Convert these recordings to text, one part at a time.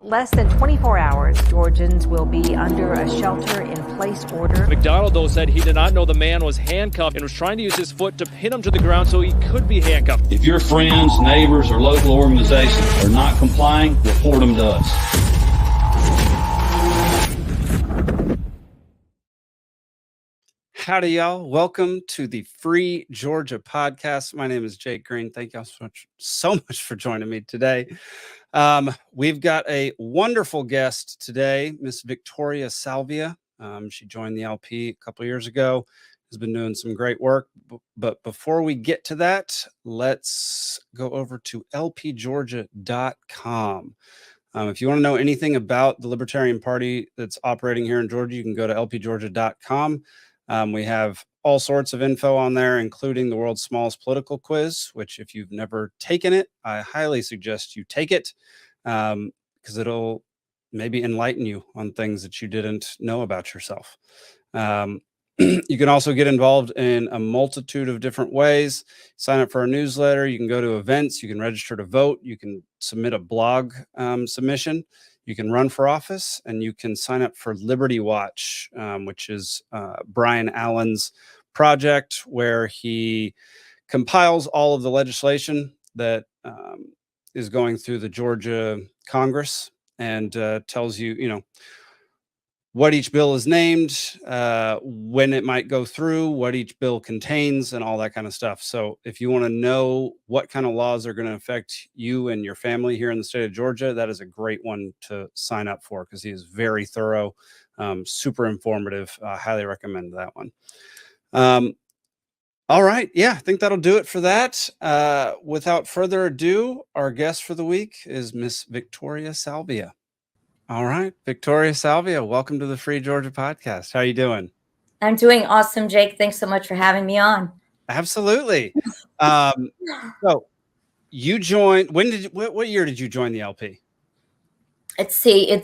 Less than 24 hours, Georgians will be under a shelter-in-place order. McDonald, though, said he did not know the man was handcuffed and was trying to use his foot to pin him to the ground so he could be handcuffed. If your friends, neighbors, or local organizations are not complying, report them to us. Howdy, y'all. Welcome to the Free Georgia podcast. My name is Jake Green. Thank y'all so much for joining me today. We've got a wonderful guest today, Miss Victoria Salvia. She joined the LP a couple of years ago, has been doing some great work. But before we get to that, let's go over to lpgeorgia.com. If you want to know anything about the Libertarian Party that's operating here in Georgia, you can go to lpgeorgia.com. We have all sorts of info on there, including the world's smallest political quiz, which if you've never taken it, I highly suggest you take it because it'll maybe enlighten you on things that you didn't know about yourself. You can also get involved in a multitude of different ways. Sign up for our newsletter. You can go to events. You can register to vote. You can submit a blog submission. You can run for office, and you can sign up for Liberty Watch, which is Brian Allen's project where he compiles all of the legislation that is going through the Georgia Congress and tells you, what each bill is named, when it might go through, what each bill contains, and all that kind of stuff. So if you want to know what kind of laws are going to affect you and your family here in the state of Georgia, that is a great one to sign up for because he is very thorough, super informative. I highly recommend that one. All right. Yeah, I think that'll do it for that. Without further ado, our guest for the week is Miss Victoria Salvia. All right, Victoria Salvia, welcome to the Free Georgia podcast. How are you doing? I'm doing awesome, Jake. Thanks so much for having me on. Absolutely. So you joined, what year did you join the LP? Let's see,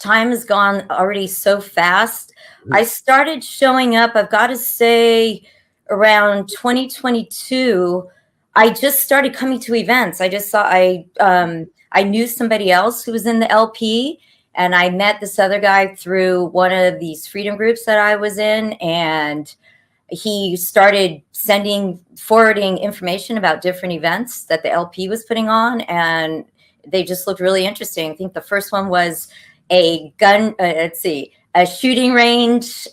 time has gone already so fast. I started showing up, I've got to say, around 2022. I just started coming to events. I just saw, I knew somebody else who was in the LP. And I met this other guy through one of these freedom groups that I was in. And he started forwarding information about different events that the LP was putting on. And they just looked really interesting. I think the first one was a shooting range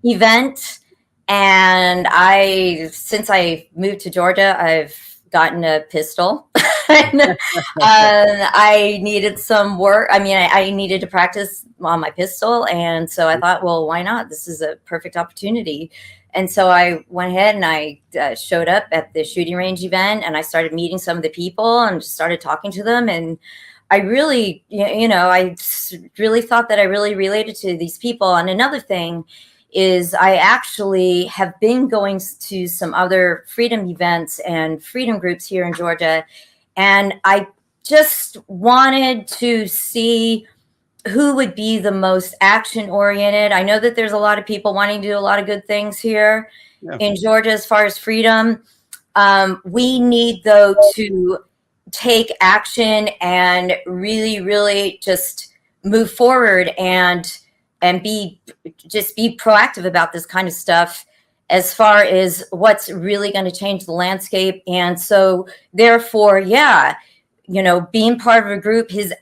event. And since I moved to Georgia, I've gotten a pistol. I needed some work. I mean, I needed to practice on my pistol. And so I thought, well, why not? This is a perfect opportunity. And so I went ahead and I showed up at the shooting range event and I started meeting some of the people and just started talking to them. And I really, I really thought that I really related to these people. And another thing is I actually have been going to some other freedom events and freedom groups here in Georgia. And I just wanted to see who would be the most action oriented. I know that there's a lot of people wanting to do a lot of good things here in Georgia as far as freedom. We need, though, to take action and really, really just move forward and be proactive about this kind of stuff as far as what's really going to change the landscape. And so therefore, being part of a group who's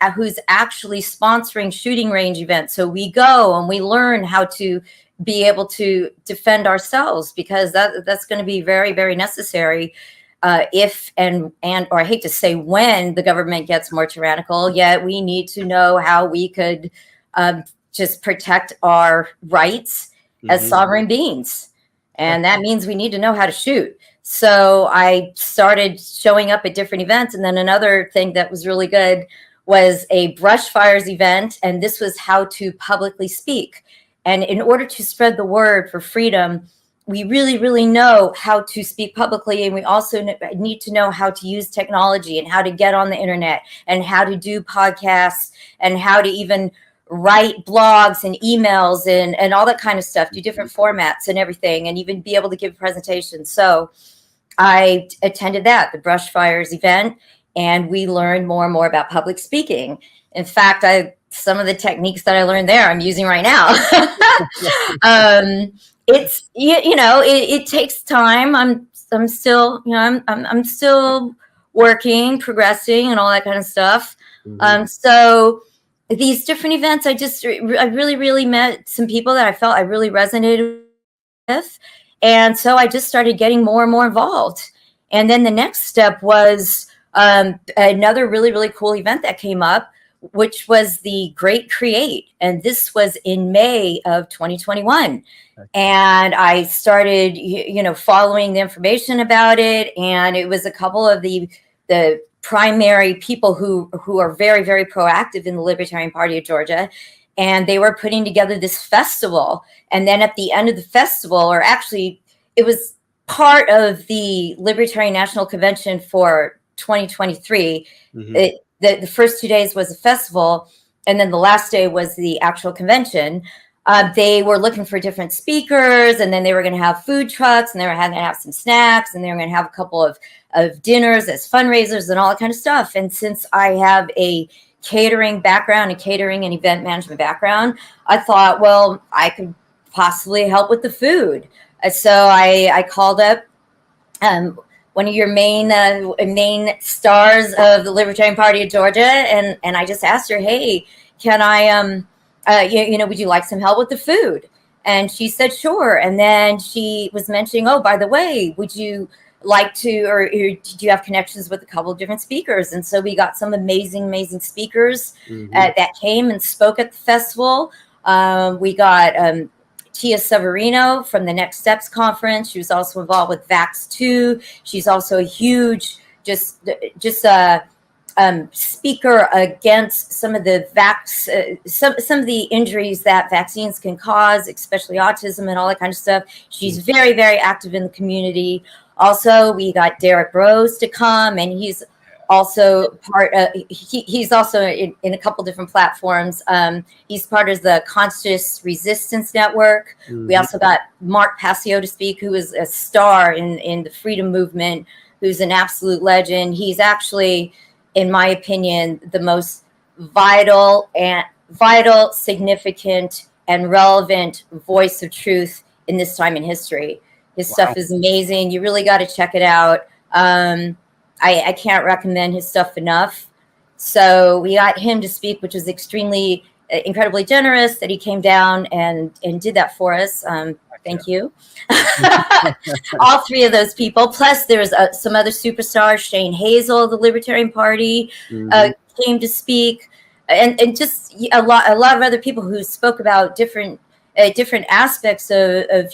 actually sponsoring shooting range events. So we go and we learn how to be able to defend ourselves because that's going to be very, very necessary if or I hate to say when the government gets more tyrannical, yet we need to know how we could just protect our rights as sovereign beings. And that means we need to know how to shoot. So I started showing up at different events. And then another thing that was really good was a brush fires event. And this was how to publicly speak. And in order to spread the word for freedom, we really, really know how to speak publicly. And we also need to know how to use technology and how to get on the internet and how to do podcasts and how to even write blogs and emails and all that kind of stuff, do different formats and everything, and even be able to give presentations. So I attended the Brush Fires event, and we learned more and more about public speaking. In fact, some of the techniques that I learned there, I'm using right now. It's it takes time. I'm still I'm still working, progressing, and all that kind of stuff. So these different events, I really met some people that I felt I really resonated with, and so I just started getting more and more involved. And then the next step was another really cool event that came up, which was the Great Create. And this was in May of 2021. And I started, following the information about it. And it was a couple of the primary people who are very, very proactive in the Libertarian Party of Georgia. And they were putting together this festival. And then at the end of the festival, or actually it was part of the Libertarian National Convention for 2023, the first 2 days was a festival, and then the last day was the actual convention. They were looking for different speakers, and then they were going to have food trucks, and they were going to have some snacks, and they were going to have a couple of dinners as fundraisers and all that kind of stuff. And since I have a catering background, a catering and event management background, I thought, well, I could possibly help with the food. So I called up one of your main stars of the Libertarian Party of Georgia, and I just asked her, hey, can I would you like some help with the food? And she said sure. And then she was mentioning, oh, by the way, would you like to, or did you have connections with a couple of different speakers? And so we got some amazing speakers that came and spoke at the festival. We got Tia Severino from the Next Steps Conference. She was also involved with Vax 2. She's also a huge speaker against some of the some of the injuries that vaccines can cause, especially autism and all that kind of stuff. She's very, very active in the community. Also, we got Derek Rose to come, and he's also he's also in a couple different platforms. He's part of the Conscious Resistance Network. We also got Mark Passio to speak, who is a star in the freedom movement, who's an absolute legend. He's actually, in my opinion, the most vital, significant, and relevant voice of truth in this time in history. His stuff is amazing. You really got to check it out. I can't recommend his stuff enough. So we got him to speak, which was incredibly generous that he came down and did that for us. Thank you. All three of those people. Plus, there's some other superstars. Shane Hazel of the Libertarian Party came to speak, and just a lot of other people who spoke about different aspects of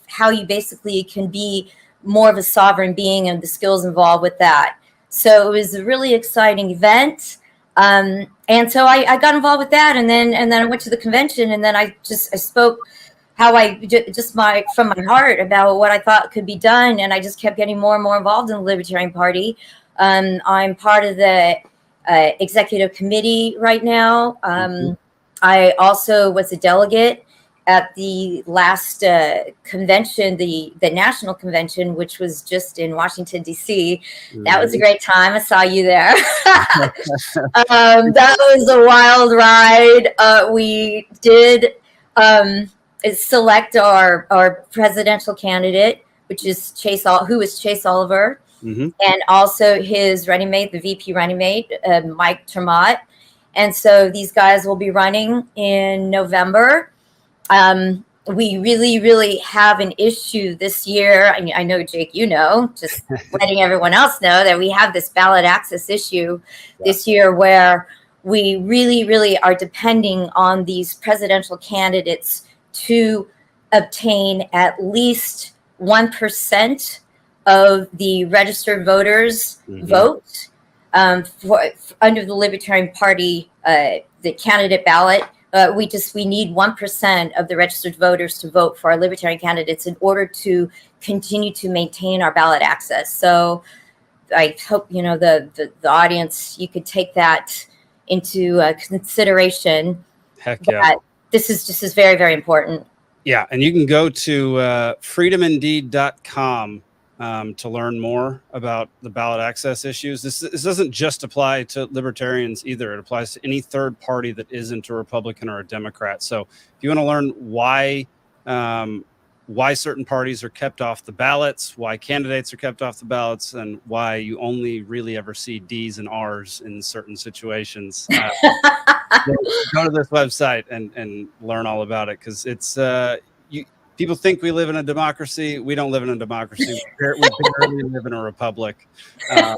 how you basically can be more of a sovereign being and the skills involved with that. So it was a really exciting event. And so I got involved with that, and then I went to the convention, and then I spoke how from my heart about what I thought could be done, and I just kept getting more and more involved in the Libertarian Party. I'm part of the executive committee right now. I also was a delegate at the last convention, the national convention, which was just in Washington, D.C. That was a great time. I saw you there. That was a wild ride. We did select our presidential candidate, which is who is Chase Oliver, and also his running mate, the VP running mate, Mike Tremont. And so these guys will be running in November. We really have an issue this year. I know, Jake, just letting everyone else know that we have this ballot access issue this year, where we really are depending on these presidential candidates to obtain at least 1% of the registered voters vote under the Libertarian Party, the candidate ballot. We need 1% of the registered voters to vote for our Libertarian candidates in order to continue to maintain our ballot access. So I hope, the audience, you could take that into consideration. Heck yeah. This is very, very important. Yeah. And you can go to freedomindeed.com to learn more about the ballot access issues. This doesn't just apply to libertarians either. It applies to any third party that isn't a Republican or a Democrat. So if you want to learn why certain parties are kept off the ballots, why candidates are kept off the ballots, and why you only really ever see D's and R's in certain situations, go to this website and learn all about it, because it's people think we live in a democracy. We don't live in a democracy. We barely live in a republic. Yeah,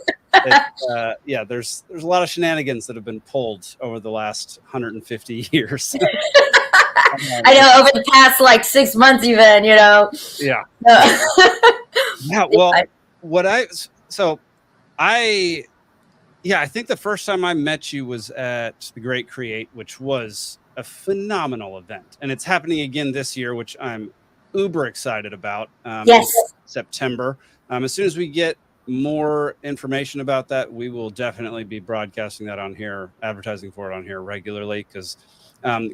there's a lot of shenanigans that have been pulled over the last 150 years. I know, over the past like 6 months, even, you know. Yeah. Yeah. Well, I think the first time I met you was at the Great Create, which was a phenomenal event, and it's happening again this year, which I'm uber excited about. Yes. September. As soon as we get more information about that, we will definitely be broadcasting that on here, advertising for it on here regularly, because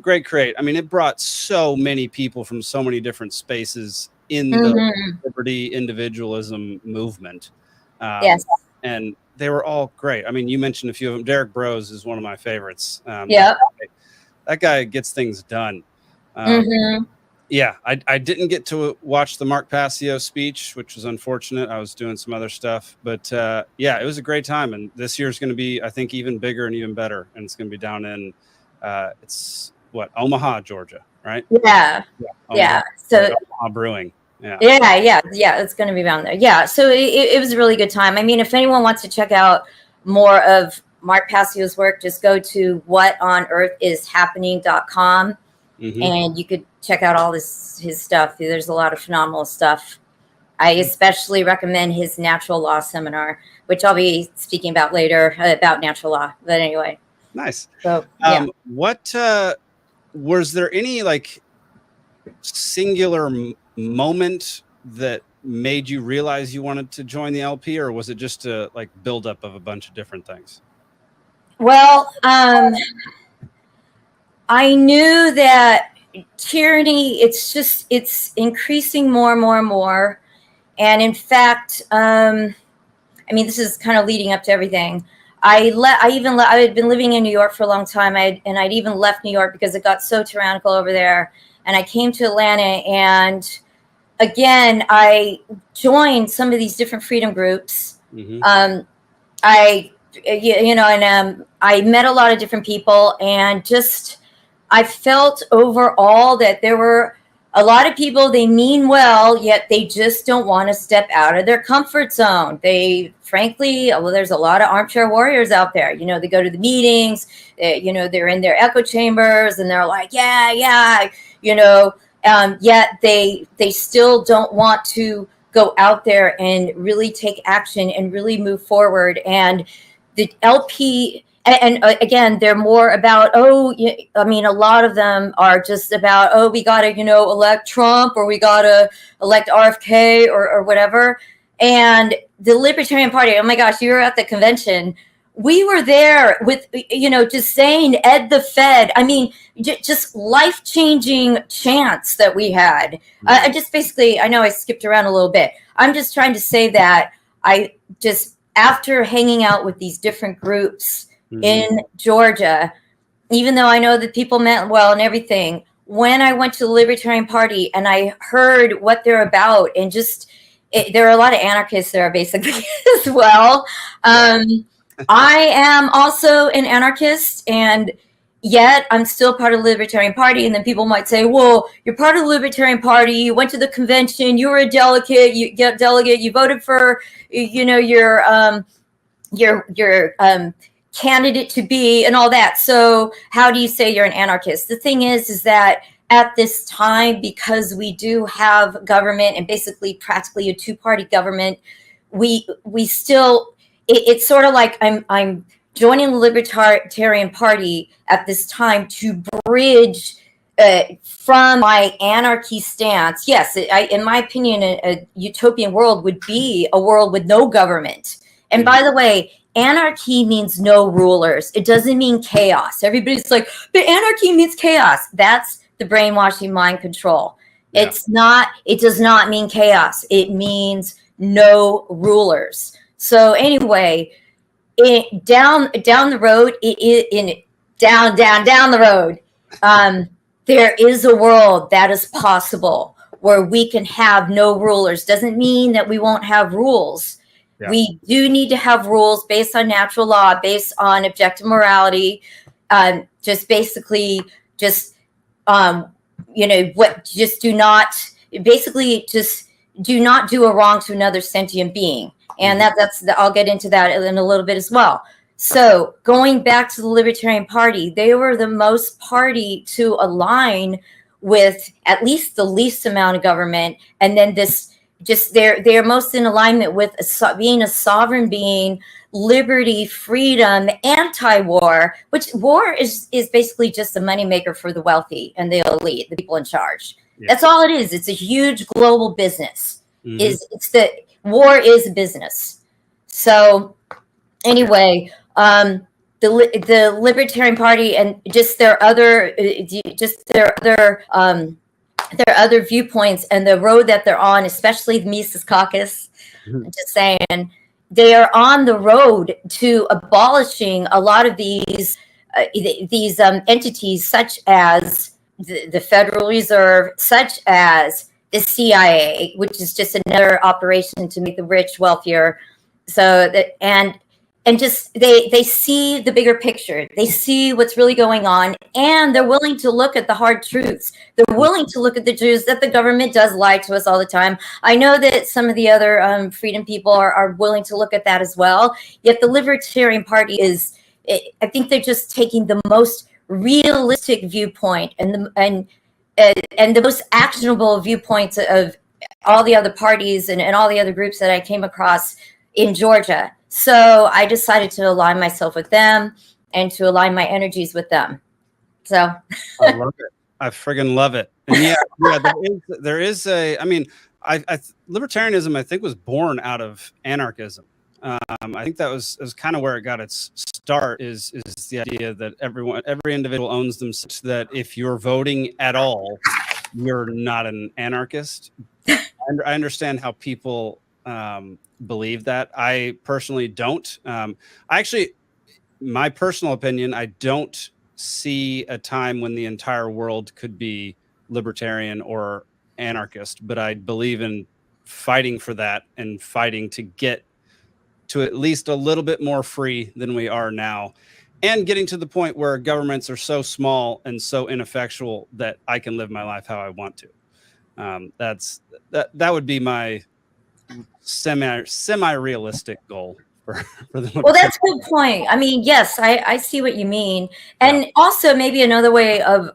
Great Create, I mean, it brought so many people from so many different spaces in the liberty individualism movement. Yes. And they were all great. I mean, you mentioned a few of them. Derek Bros is one of my favorites. Yeah. That guy gets things done. Yeah, I didn't get to watch the Mark Passio speech, which was unfortunate. I was doing some other stuff, but yeah, it was a great time. And this year's going to be, I think, even bigger and even better. And it's going to be down in, it's Omaha, Georgia, right? Yeah. Omaha, So Omaha Brewing. Yeah. It's going to be down there. Yeah. So it was a really good time. I mean, if anyone wants to check out more of Mark Passio's work, just go to whatonearthishappening.com. And you could check out all his stuff. There's a lot of phenomenal stuff. I especially recommend his natural law seminar, which I'll be speaking about later, about natural law. But anyway. Nice. So, yeah. What was there any like singular moment that made you realize you wanted to join the LP, or was it just a like buildup of a bunch of different things? Well, I knew that tyranny, it's increasing more and more and more. And in fact, I mean, this is kind of leading up to everything. I had been living in New York for a long time. I'd even left New York because it got so tyrannical over there. And I came to Atlanta, and again, I joined some of these different freedom groups. I met a lot of different people, and just, I felt overall that there were a lot of people, they mean well, yet they just don't want to step out of their comfort zone. There's a lot of armchair warriors out there. You know, they go to the meetings, they're in their echo chambers, and they're like, yet they still don't want to go out there and really take action and really move forward. And the LP, and again, they're more about, a lot of them are just about, we got to, elect Trump, or we got to elect RFK or whatever. And the Libertarian Party, oh my gosh, you were at the convention. We were there with, just saying Ed the Fed. I mean, just life-changing chants that we had. I know I skipped around a little bit. I'm just trying to say that after hanging out with these different groups in Georgia, even though I know that people meant well and everything, when I went to the Libertarian Party and I heard what they're about, and there are a lot of anarchists there basically as well. I am also an anarchist, and yet I'm still part of the Libertarian Party. And then people might say, well, you're part of the Libertarian Party, you went to the convention, you were a delegate, you voted for, your candidate to be, and all that. So how do you say you're an anarchist? The thing is that at this time, because we do have government, and basically practically a two-party government, we still, it's sort of like I'm joining the Libertarian Party at this time to bridge from my anarchy stance. Yes, in my opinion, a utopian world would be a world with no government. And by the way, anarchy means no rulers. It doesn't mean chaos. Everybody's like, but anarchy means chaos. That's the brainwashing mind control. Yeah. It does not mean chaos. It means no rulers. So anyway, down the road, down the road, there is a world that is possible where we can have no rulers. Doesn't mean that we won't have rules. Yeah. We do need to have rules based on natural law, based on objective morality, just basically just, just do not do a wrong to another sentient being. And I'll get into that in a little bit as well. So going back to the Libertarian Party, they were the most party to align with at least the least amount of government. And then they're most in alignment with being a sovereign being, liberty, freedom, anti-war, which war is basically just a moneymaker for the wealthy and the elite, the people in charge. Yeah. That's all it is. It's a huge global business. War is a business. So anyway, the Libertarian Party and just their other viewpoints and the road that they're on, especially the Mises Caucus, just saying, they are on the road to abolishing a lot of these entities, such as the Federal Reserve, such as the CIA, which is just another operation to make the rich wealthier. So that and just they see the bigger picture. They see what's really going on, and they're willing to look at the hard truths. They're willing to look at the truths that the government does lie to us all the time. I know that some of the other freedom people are willing to look at that as well. Yet the Libertarian Party I think they're just taking the most realistic viewpoint and the most actionable viewpoints of all the other parties and all the other groups that I came across in Georgia. So I decided to align myself with them and to align my energies with them. So I love it. I friggin' love it. And yeah, there is libertarianism, I think, was born out of anarchism. I think that was kind of where it got its start, is the idea that every individual owns themselves, that if you're voting at all, you're not an anarchist. I understand how people believe that. I personally don't. My personal opinion, I don't see a time when the entire world could be libertarian or anarchist, but I believe in fighting for that and fighting to get to at least a little bit more free than we are now, and getting to the point where governments are so small and so ineffectual that I can live my life how I want to. That would be my semi-realistic goal for the. Well, that's a good point. I mean, yes, I see what you mean. And also maybe another way of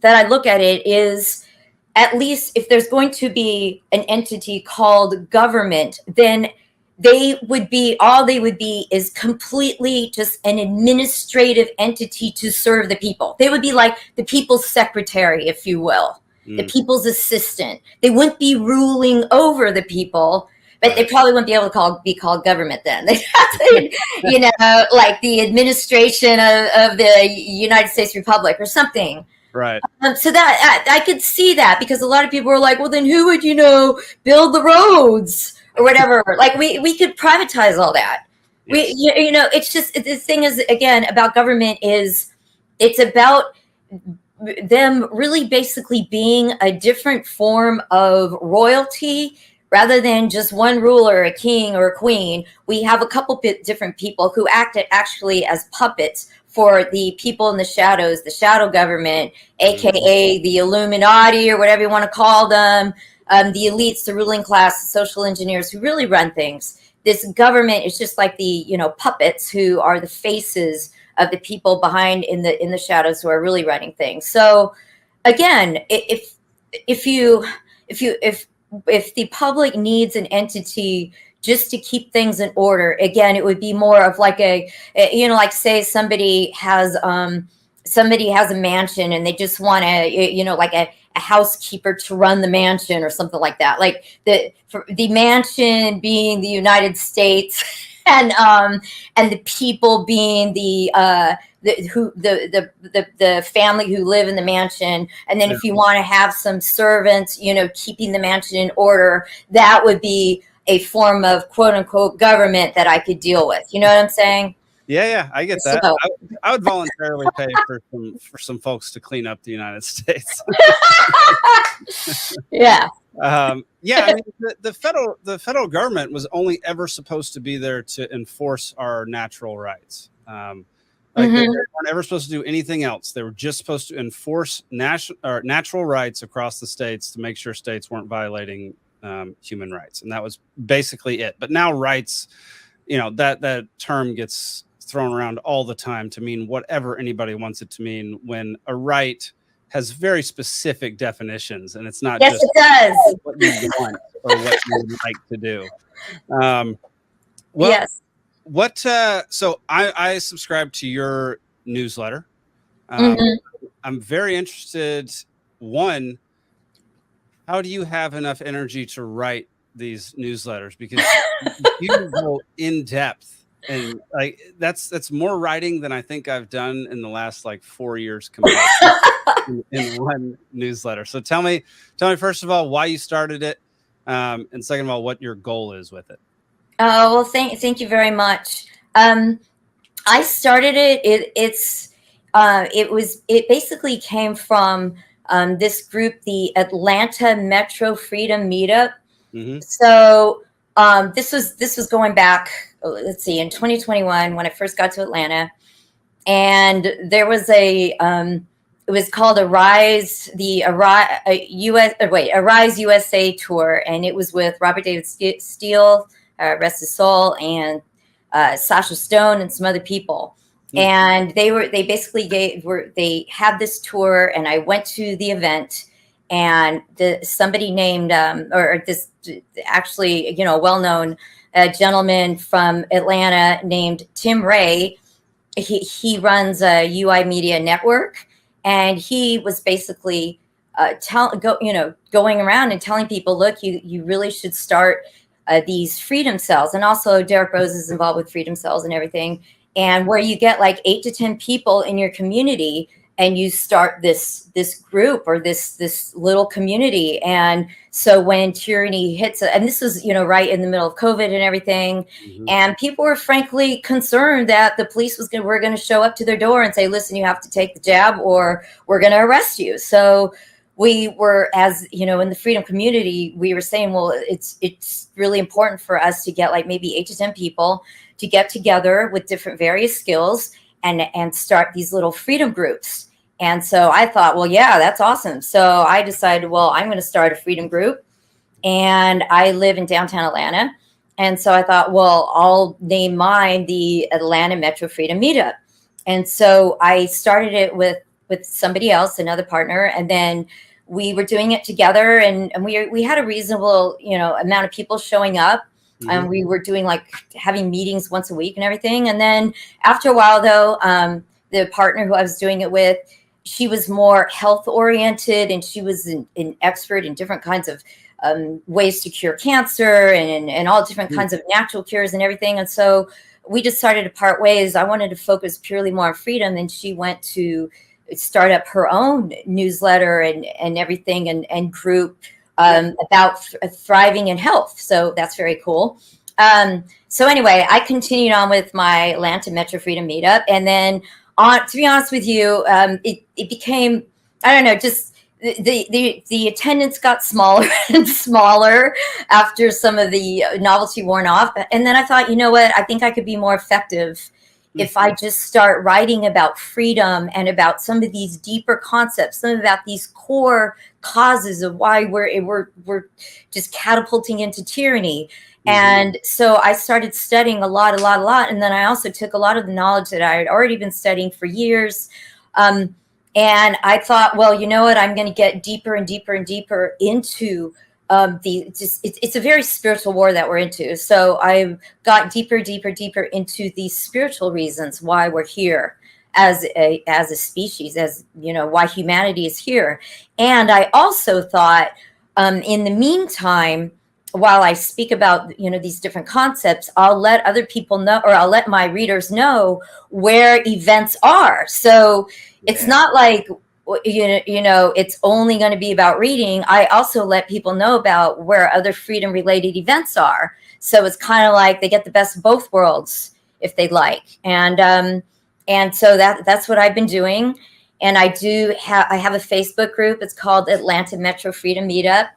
that I look at it is, at least if there's going to be an entity called government, then they would be is completely just an administrative entity to serve the people. They would be like the people's secretary, if you will, the people's assistant. They wouldn't be ruling over the people, but they probably wouldn't be able to be called government then. They'd have to, like the administration of the United States Republic or something. Right. So that I could see that, because a lot of people are like, well, then who would, build the roads or whatever? Like we could privatize all that. Yes. It's just, the thing is, again, about government is it's about them really basically being a different form of royalty rather than just one ruler, a king or a queen. We have a couple different people who act actually as puppets for the people in the shadows, the shadow government, aka the Illuminati or whatever you want to call them, the elites, the ruling class, the social engineers who really run things. This government is just like the puppets who are the faces of the people behind in the shadows who are really running things. So again, if the public needs an entity just to keep things in order, again, it would be more of like like say somebody has a mansion and they just want like a housekeeper to run the mansion or something like that. Like the mansion being the United States and the people being the family who live in the mansion. And then if you want to have some servants, keeping the mansion in order, that would be a form of quote unquote government that I could deal with. You know what I'm saying? Yeah, I get that. So- I would voluntarily pay for some folks to clean up the United States. Yeah. I mean, the federal government was only ever supposed to be there to enforce our natural rights. They weren't ever supposed to do anything else. They were just supposed to enforce natural rights across the states to make sure states weren't violating human rights, and that was basically it. But now rights, that term gets thrown around all the time to mean whatever anybody wants it to mean, when a right has very specific definitions, and it's not just it does. what you want or what you would like to do. Yes. So I subscribe to your newsletter. I'm very interested. One, how do you have enough energy to write these newsletters? Because you go in depth. And that's more writing than I think I've done in the last 4 years combined in one newsletter. So tell me first of all why you started it, and second of all what your goal is with it. Oh, well, thank you very much. I started it. It basically came from this group, the Atlanta Metro Freedom Meetup. So this was going back, let's see, in 2021 when I first got to Atlanta, and there was it was called Arise USA tour, and it was with Robert David Steele, rest his soul, and Sasha Stone and some other people. And they had this tour, and I went to the event, and somebody named well-known gentleman from Atlanta named Tim Ray. He runs a UI Media Network, and he was basically going around and telling people, look, you really should start these freedom cells. And also Derek Rose is involved with freedom cells and everything, and where you get 8 to 10 people in your community, and you start this group or this little community. And so when tyranny hits, and this was, right in the middle of COVID and everything, and people were frankly concerned that the police were going to show up to their door and say, listen, you have to take the jab or we're going to arrest you. So we were, as in the freedom community, we were saying, well, it's really important for us to get maybe 8 to 10 people to get together with different various skills and start these little freedom groups. And so I thought, well, yeah, that's awesome. So I decided, well, I'm going to start a freedom group, and I live in downtown Atlanta. And so I thought, well, I'll name mine the Atlanta Metro Freedom Meetup. And so I started it with somebody else, another partner, and then we were doing it together, and we had a reasonable, amount of people showing up. And we were doing having meetings once a week and everything. And then after a while, though, the partner who I was doing it with, she was more health oriented, and she was an expert in different kinds of ways to cure cancer and all different kinds of natural cures and everything. And so we decided to part ways. I wanted to focus purely more on freedom, and she went to start up her own newsletter and everything and group about thriving in health. So that's very cool. So anyway, I continued on with my Atlanta Metro Freedom Meetup. And then to be honest with you, it became, I don't know, just the attendance got smaller and smaller after some of the novelty worn off. And then I thought, you know what, I think I could be more effective if I just start writing about freedom and about some of these deeper concepts, some about these core causes of why we're just catapulting into tyranny. And so I started studying a lot. And then I also took a lot of the knowledge that I had already been studying for years. And I thought, well, you know what, I'm going to get deeper and deeper and deeper into it's a very spiritual war that we're into. So I got deeper into these spiritual reasons why we're here as a species, as why humanity is here. And I also thought, in the meantime, while I speak about these different concepts, I'll let other people know, or I'll let my readers know where events are. So it's not like you know, it's only going to be about reading. I also let people know about where other freedom related events are. So it's kind of like they get the best of both worlds if they'd like. And so that's what I've been doing. And I have a Facebook group. It's called Atlanta Metro Freedom Meetup.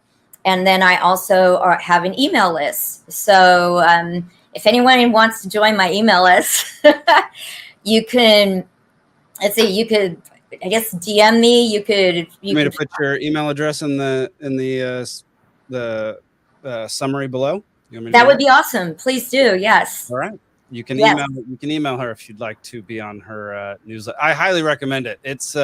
And then I also have an email list. So if anyone wants to join my email list, you can, let's see, you could, I guess, DM me. You could to put your email address in the summary below. That would be awesome. Please do. Yes. All right. You can Yes. email her if you'd like to be on her newsletter. I highly recommend it. It's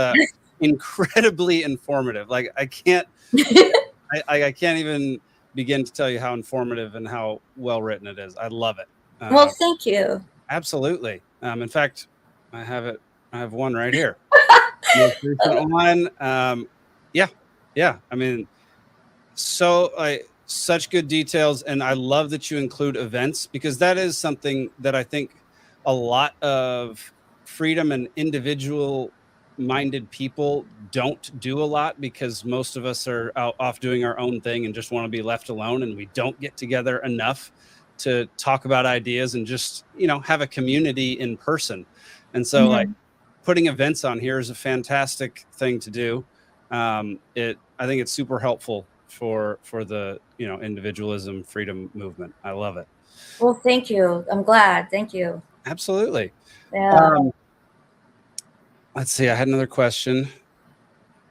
incredibly informative. Like I can't even begin to tell you how informative and how well written it is. I love it. Well, thank you. Absolutely. In fact, I have it. I have one right here. Most recent one. Yeah. I mean, such good details, and I love that you include events, because that is something that I think a lot of freedom and individual minded people don't do a lot, because most of us are off doing our own thing and just want to be left alone, and we don't get together enough to talk about ideas and just, you know, have a community in person. And so like putting events on here is a fantastic thing to do. I think it's super helpful for the, you know, individualism freedom movement. I love it. Well, thank you. I'm glad. Thank you. Absolutely. Yeah. Let's see. I had another question,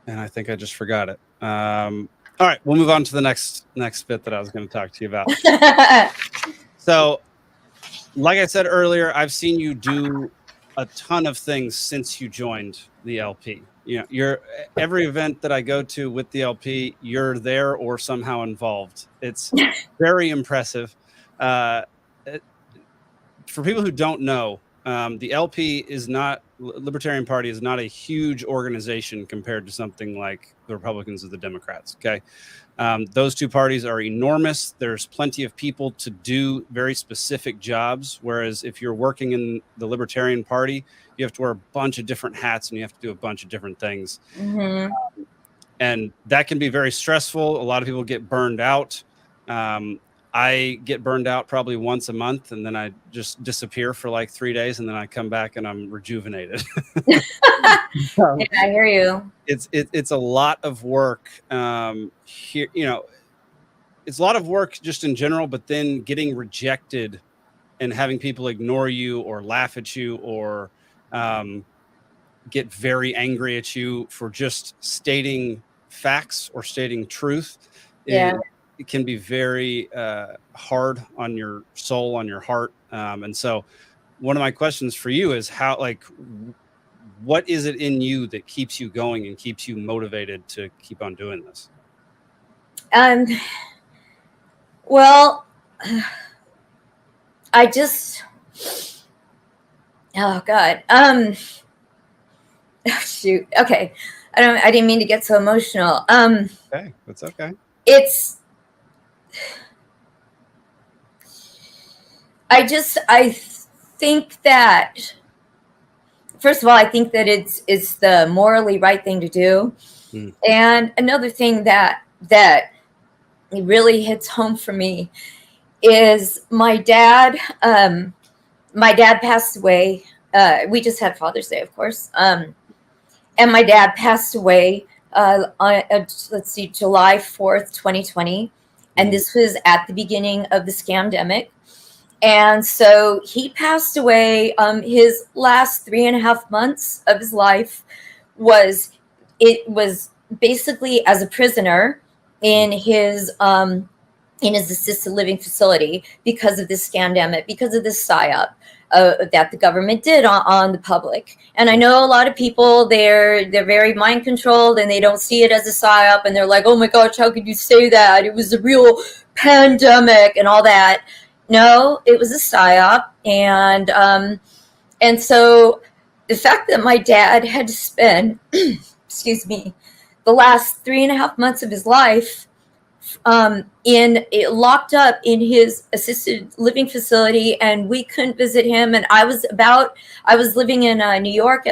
and I think I just forgot it. All right, we'll move on to the next bit that I was going to talk to you about. So, like I said earlier, I've seen you do a ton of things since you joined the LP. You know, every event that I go to with the LP, you're there or somehow involved. It's very impressive. For people who don't know, the LP Libertarian Party is not a huge organization compared to something like the Republicans or the Democrats. Okay. Those two parties are enormous. There's plenty of people to do very specific jobs. Whereas if you're working in the Libertarian Party, you have to wear a bunch of different hats and you have to do a bunch of different things. And that can be very stressful. A lot of people get burned out. I get burned out probably once a month, and then I just disappear for like 3 days, and then I come back and I'm rejuvenated. Yeah, I hear you. It's a lot of work here. You know, it's a lot of work just in general, but then getting rejected and having people ignore you or laugh at you or get very angry at you for just stating facts or stating truth. Yeah. It can be very hard on your soul, on your heart. And so one of my questions for you is what is it in you that keeps you going and keeps you motivated to keep on doing this? Well, I just, oh God. Oh, shoot. Okay. I didn't mean to get so emotional. Okay. That's okay. I think that, first of all, I think that it's the morally right thing to do. And another thing that really hits home for me is my dad passed away. We just had Father's Day, of course. And my dad passed away on, let's see, July 4th, 2020. And this was at the beginning of the scamdemic. And so he passed away. His last 3.5 months of his life was basically as a prisoner in his assisted living facility because of this scamdemic, because of this psyop that the government did on the public. And I know a lot of people, they're very mind controlled and they don't see it as a psyop, and they're like, oh my gosh, how could you say that? It was a real pandemic and all that. No, it was a psyop. And so the fact that my dad had to spend, excuse me, the last 3.5 months of his life locked up in his assisted living facility, and we couldn't visit him. And I was living in New York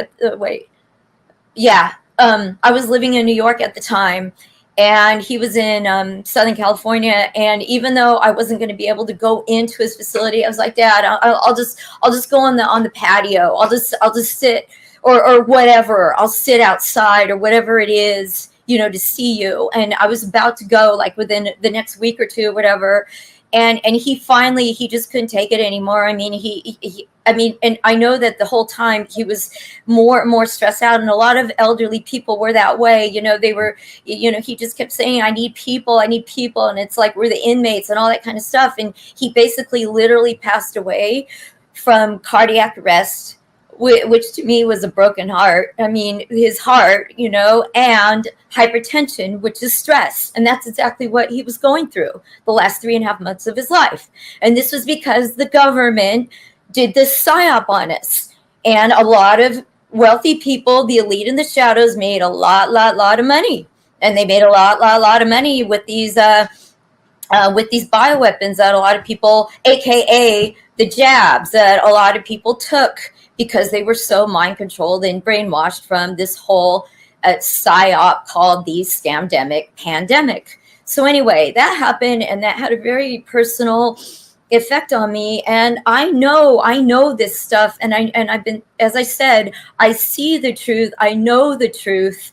I was living in New York at the time, and he was in Southern California. And even though I wasn't going to be able to go into his facility, I was like, Dad, I'll just go on the patio. I'll just sit or whatever. I'll sit outside or whatever it is, you know, to see you. And I was about to go like within the next week or two or whatever. And he just couldn't take it anymore. I mean, and I know that the whole time he was more and more stressed out, and a lot of elderly people were that way. You know, they were, you know, he just kept saying, I need people. And it's like, we're the inmates and all that kind of stuff. And he basically literally passed away from cardiac arrest, which to me was a broken heart. I mean, his heart, you know, and hypertension, which is stress. And that's exactly what he was going through the last 3.5 months of his life. And this was because the government did this psyop on us. And a lot of wealthy people, the elite in the shadows, made a lot of money. And they made a lot of money with these bioweapons that a lot of people, AKA the jabs that a lot of people took, because they were so mind controlled and brainwashed from this whole psyop called the scamdemic pandemic. So anyway, that happened, and that had a very personal effect on me. And I know this stuff, and I've been, as I said, I see the truth, I know the truth,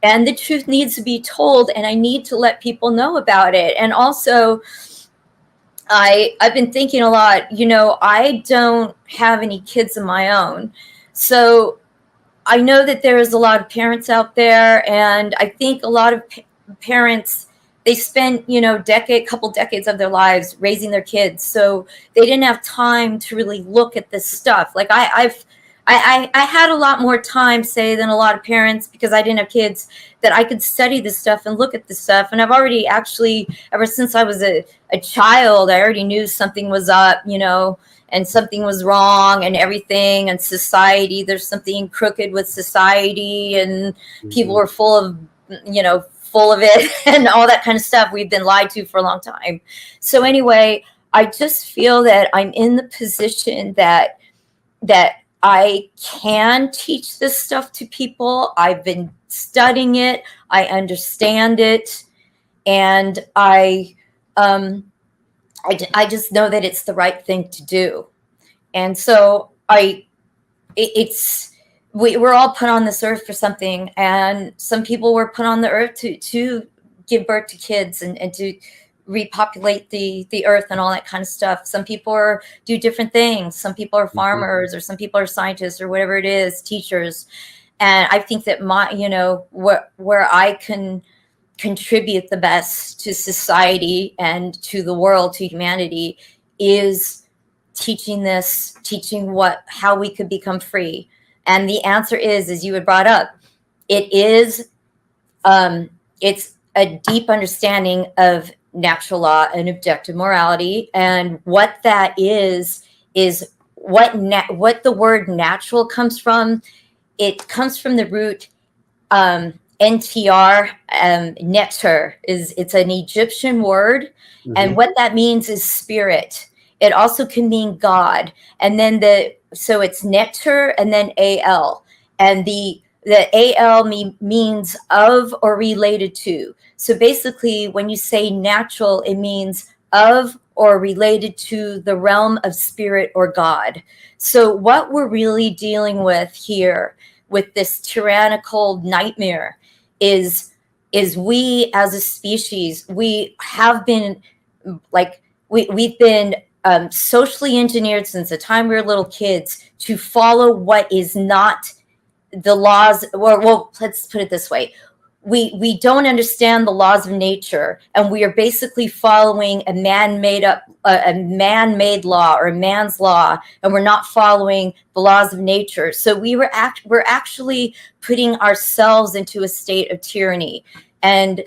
and the truth needs to be told, and I need to let people know about it. And also, I've been thinking a lot, you know, I don't have any kids of my own. So I know that there is a lot of parents out there, and I think a lot of parents, they spent, you know, couple decades of their lives raising their kids. So they didn't have time to really look at this stuff. Like I had a lot more time, say, than a lot of parents, because I didn't have kids, that I could study this stuff and look at this stuff. And I've already actually, ever since I was a child, I already knew something was up, you know, and something was wrong and everything. And society, there's something crooked with society, and people were full of it and all that kind of stuff. We've been lied to for a long time. So anyway, I just feel that I'm in the position that I can teach this stuff to people. I've been studying it. I understand it. And I just know that it's the right thing to do. And so we're all put on this earth for something. And some people were put on the earth to give birth to kids and to repopulate the earth and all that kind of stuff. Some people do different things. Some people are farmers, or some people are scientists, or whatever it is, teachers. And I think that where I can contribute the best to society and to the world, to humanity, is teaching how we could become free. And the answer is, as you had brought up, it's a deep understanding of natural law and objective morality. And what that is what the word natural comes from. It comes from the root NTR, neter. It's an Egyptian word. And what that means is spirit. It also can mean God. And then so it's neter and then AL. And the AL means of or related to. So basically, when you say natural, it means of or related to the realm of spirit or God. So what we're really dealing with here with this tyrannical nightmare is we as a species, we have been we've been socially engineered since the time we were little kids to follow what is not the laws. Well, let's put it this way. We don't understand the laws of nature, and we are basically following a man-made law or a man's law, and we're not following the laws of nature. So we're actually putting ourselves into a state of tyranny. And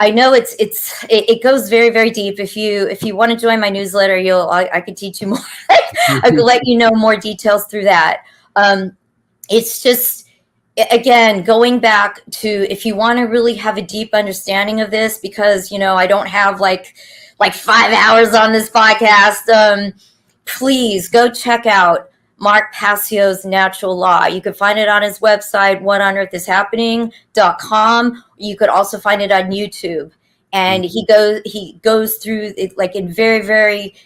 I know it goes very, very deep. If you want to join my newsletter, I could teach you more. I could let you know more details through that. It's just, again, going back to, if you want to really have a deep understanding of this, because, I don't have like 5 hours on this podcast, please go check out Mark Passio's Natural Law. You can find it on his website, whatonearthishappening.com. You could also find it on YouTube. And he goes through it like in very, very,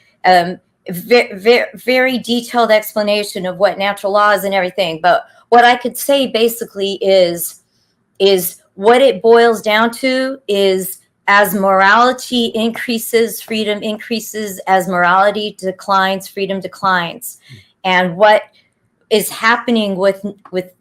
very detailed explanation of what natural law is and everything. But what I could say basically is what it boils down to is, as morality increases, freedom increases. As morality declines, freedom declines. And what is happening with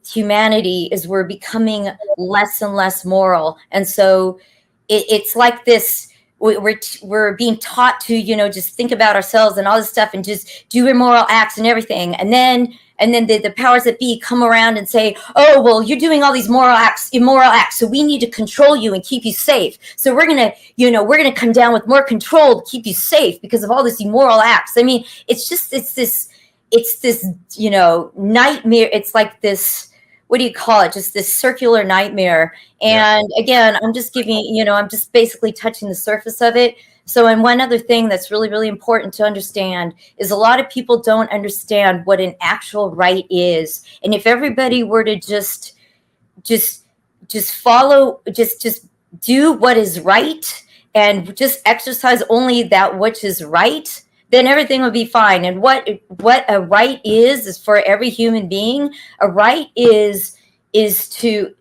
humanity is we're becoming less and less moral. And so it's like this, we're being taught to, just think about ourselves and all this stuff and just do immoral acts and everything. And then the powers that be come around and say, oh, well, you're doing all these immoral acts. So we need to control you and keep you safe. So we're going to come down with more control to keep you safe because of all this immoral acts. I mean, it's this nightmare. It's like this, what do you call it? Just this circular nightmare. And again, I'm just I'm just basically touching the surface of it. So, and one other thing that's really, really important to understand is a lot of people don't understand what an actual right is. And if everybody were to just follow, just do what is right and just exercise only that which is right, then everything would be fine. And what a right is for every human being, a right is an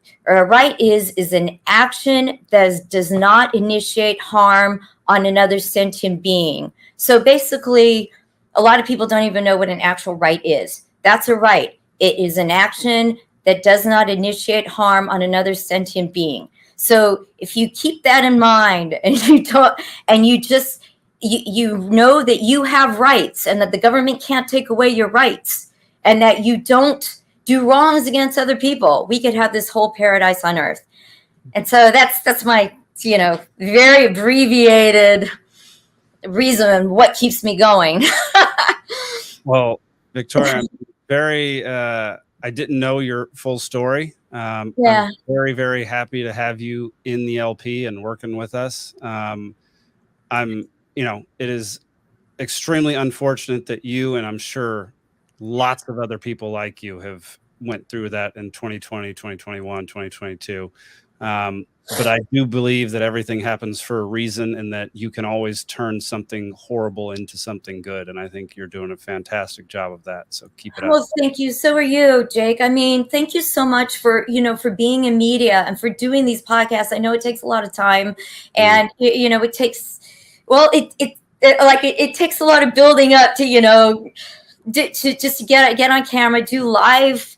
action that does not initiate harm on another sentient being. So basically, a lot of people don't even know what an actual right is. That's a right. It is an action that does not initiate harm on another sentient being. So if you keep that in mind and you know that you have rights and that the government can't take away your rights and that you don't do wrongs against other people, we could have this whole paradise on earth. And so that's my, very abbreviated reason what keeps me going. Well, Victoria, I didn't know your full story. I'm very, very happy to have you in the LP and working with us. It is extremely unfortunate that you, and I'm sure lots of other people like you, have went through that in 2020, 2021, 2022. But I do believe that everything happens for a reason and that you can always turn something horrible into something good. And I think you're doing a fantastic job of that. So keep it up. Well, thank you. So are you, Jake. I mean, thank you so much for being in media and for doing these podcasts. I know it takes a lot of time and, it takes, it takes a lot of building up to, to just get on camera, do live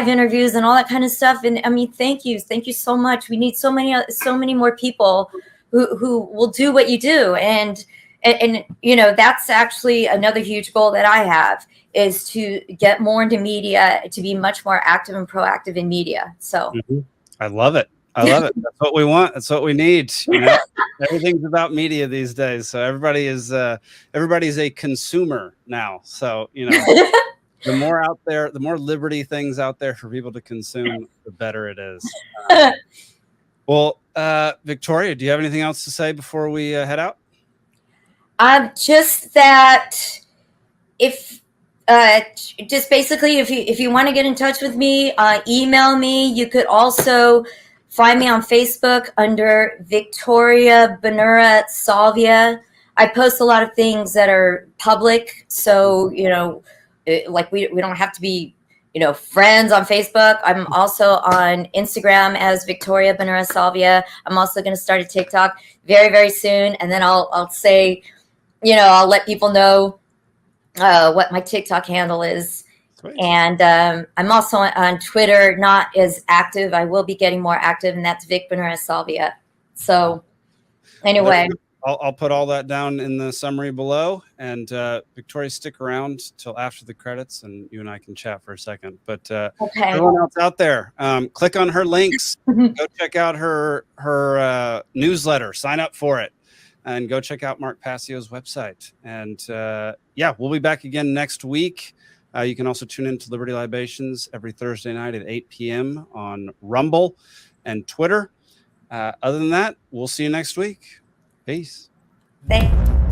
interviews and all that kind of stuff. And I mean, thank you so much. We need so many more people who will do what you do. And that's actually another huge goal that I have, is to get more into media, to be much more active and proactive in media. So I love it. That's what we want. That's what we need. Everything's about media these days. So everybody's a consumer now. So, the more out there, the more liberty things out there for people to consume, the better it is. Well, Victoria, do you have anything else to say before we head out? Just that if you want to get in touch with me, email me. You could also find me on Facebook under Victoria Benura Salvia. I post a lot of things that are public, so like we don't have to be friends on Facebook. I'm also on Instagram as Victoria Benura Salvia. I'm also going to start a TikTok very, very soon, and then I'll say, I'll let people know what my TikTok handle is. Sweet. And I'm also on Twitter, not as active. I will be getting more active, and that's Vic Benura Salvia. So anyway. I'll put all that down in the summary below. And Victoria, stick around till after the credits, and you and I can chat for a second. But everyone else out there, click on her links. Go check out her newsletter. Sign up for it. And go check out Mark Passio's website. And we'll be back again next week. You can also tune in to Liberty Libations every Thursday night at 8 p.m. on Rumble and Twitter. Other than that, we'll see you next week. Peace. Thanks.